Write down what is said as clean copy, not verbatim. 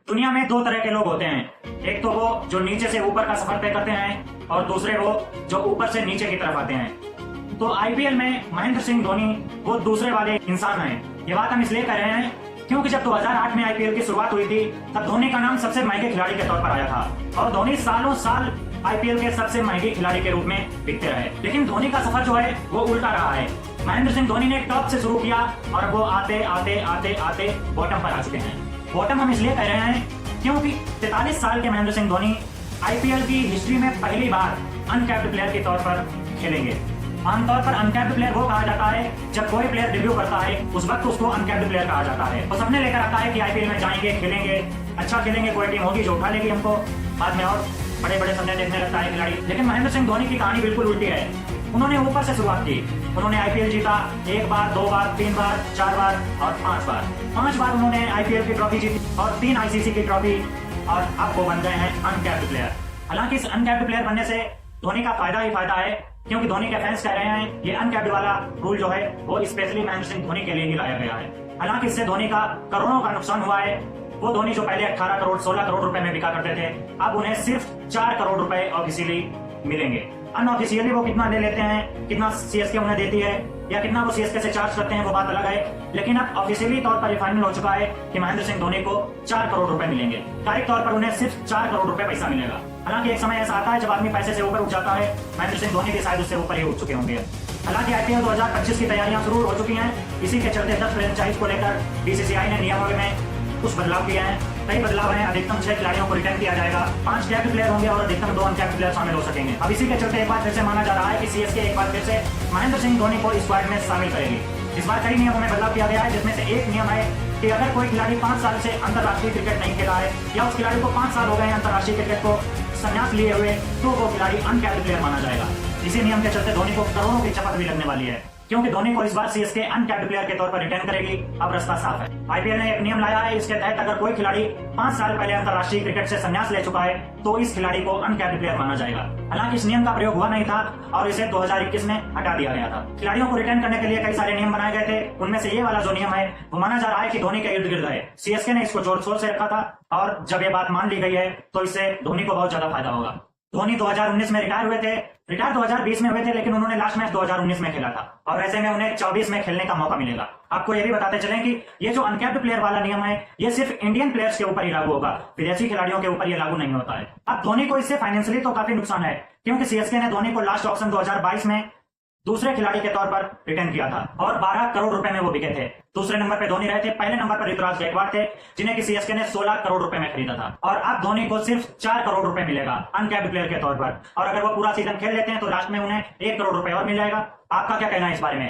दुनिया में दो तरह के लोग होते हैं, एक तो वो जो नीचे से ऊपर का सफर तय करते हैं और दूसरे वो जो ऊपर से नीचे की तरफ आते हैं। तो आईपीएल में महेंद्र सिंह धोनी वो दूसरे वाले इंसान हैं। ये बात हम इसलिए कर रहे हैं क्योंकि जब 2008 में आईपीएल की शुरुआत हुई थी तब धोनी का नाम सबसे महंगे खिलाड़ी के तौर पर आया था और धोनी सालों साल आईपीएल के सबसे महंगे खिलाड़ी के रूप में बिकते रहे। लेकिन धोनी का सफर जो है वो उल्टा रहा है। महेंद्र सिंह धोनी ने टॉप से शुरू किया और वो आते आते आते आते बॉटम पर आ चुके हैं। बॉटम हम इसलिए कह रहे हैं क्योंकि 43 साल के महेंद्र सिंह धोनी आईपीएल की हिस्ट्री में पहली बार अनकैप्ड प्लेयर के तौर पर खेलेंगे। आमतौर पर अनकैप्ड प्लेयर वो कहा जाता है जब कोई प्लेयर डेब्यू करता है उस वक्त उसको अनकैप्ड प्लेयर कहा जाता है। वो सपने लेकर आता है कि आईपीएल में जाएंगे, खेलेंगे, अच्छा खेलेंगे, कोई टीम होगी जो उठा लेगी हमको, बाद में और बड़े बड़े सपने देखने लगता है खिलाड़ी। लेकिन महेंद्र सिंह धोनी की कहानी बिल्कुल उल्टी है। उन्होंने ऊपर से शुरुआत की। उन्होंने आईपीएल जीता 1 बार, 2 बार, 3 बार, 4 बार और 5 बार। 5 बार उन्होंने आईपीएल की ट्रॉफी जीती और 3 आईसीसी की ट्रॉफी और अब वो बन गए हैं अनकैप्ड प्लेयर। हालांकि इस अनकैप्ड प्लेयर बनने से धोनी का फायदा ही फायदा है क्योंकि धोनी के फैंस कह रहे हैं ये अनकैप्ड वाला रूल जो है वो स्पेशली महेंद्र सिंह धोनी के लिए ही लाया गया है। हालांकि इससे धोनी का करोड़ों का नुकसान हुआ है। वो धोनी जो पहले 18 करोड़ 16 करोड़ रुपए में बिका करते थे अब उन्हें सिर्फ 4 करोड़ रुपए ऑफिशियली मिलेंगे। अनऑफिशियली वो कितना ले लेते हैं, कितना सीएसके उन्हें देती है या कितना वो सीएसके से चार्ज करते हैं वो बात अलग है। लेकिन अब ऑफिशियली तौर पर फाइनल हो चुका है कि महेंद्र सिंह धोनी को 4 करोड़ रुपए मिलेंगे। तारीख तौर पर उन्हें सिर्फ 4 करोड़ रुपए पैसा मिलेगा। हालांकि एक समय ऐसा आता है जब आदमी पैसे से ऊपर उठ जाता है। महेंद्र सिंह धोनी भी शायद उससे ऊपर ही उठ चुके होंगे। हालांकि आईपीएल 2025 की तैयारियां शुरू हो चुकी हैं। इसी के चलते 10 फ्रेंचाइज को लेकर बीसीसीआई ने नियमों में कुछ बदलाव किए हैं। कई बदलाव हैं। अधिकतम 6 खिलाड़ियों को रिटर्न किया जाएगा, 5 कैप्ड प्लेयर होंगे और अधिकतम 2 अनकैप्ड प्लेयर शामिल हो सकेंगे। अब इसी के चलते एक बार फिर से माना जा रहा है कि सीएसके एक बार फिर से महेंद्र सिंह धोनी को स्क्वाड में शामिल करेगी। इस बार कई नियमों में बदलाव किया गया है जिसमें से एक नियम है कि अगर कोई खिलाड़ी 5 साल से अंतर्राष्ट्रीय क्रिकेट नहीं खेला है या उस खिलाड़ी को 5 साल हो गए अंतर्राष्ट्रीय क्रिकेट को संन्यास लिए हुए तो वो खिलाड़ी अनकैप्ड प्लेयर माना जाएगा। इसी नियम के चलते धोनी को करोड़ों की चपत भी लगने वाली है क्योंकि धोनी को इस बार सीएसके अनकैप्ड प्लेयर के तौर पर रिटर्न करेगी। अब रास्ता साफ है। आईपीएल ने एक नियम लाया है, इसके तहत अगर कोई खिलाड़ी 5 साल पहले अंतर्राष्ट्रीय क्रिकेट से संन्यास ले चुका है तो इस खिलाड़ी को अनकैप्ड प्लेयर माना जाएगा। हालांकि इस नियम का प्रयोग हुआ नहीं था और इसे 2021 में हटा दिया गया था। खिलाड़ियों को रिटर्न करने के लिए कई सारे नियम बनाए गए थे। उनमें से ये वाला जो नियम है वो माना जा रहा है कि धोनी के इर्द गिर्द है। सीएसके ने इसको जोर शोर से रखा था और जब ये बात मान ली गई है तो इससे धोनी को बहुत ज्यादा फायदा होगा। धोनी 2019 में रिटायर हुए थे, रिटायर 2020 में हुए थे, लेकिन उन्होंने लास्ट मैच 2019 में खेला था और ऐसे में उन्हें 24 में खेलने का मौका मिलेगा। आपको ये भी बताते चलें कि ये जो अनकैप्ड प्लेयर वाला नियम है ये सिर्फ इंडियन प्लेयर्स के ऊपर ही लागू होगा, विदेशी खिलाड़ियों के ऊपर ये लागू नहीं होता है। अब धोनी को इससे फाइनेंशियली तो काफी नुकसान है क्योंकि सीएसके ने धोनी को लास्ट ऑक्शन 2022 में दूसरे खिलाड़ी के तौर पर रिटर्न किया था और 12 करोड़ रुपए में वो बिके थे। दूसरे नंबर पे धोनी रहे थे, पहले नंबर पर ऋतुराज गायकवाड़ थे जिन्हें कि सीएसके ने 16 करोड़ रुपए में खरीदा था और अब धोनी को सिर्फ 4 करोड़ रुपए मिलेगा अनकैप्ड प्लेयर के तौर पर। और अगर वो पूरा सीजन खेल लेते हैं तो लास्ट में उन्हें 1 करोड़ रुपए और मिल जाएगा। आपका क्या कहना है इस बारे में?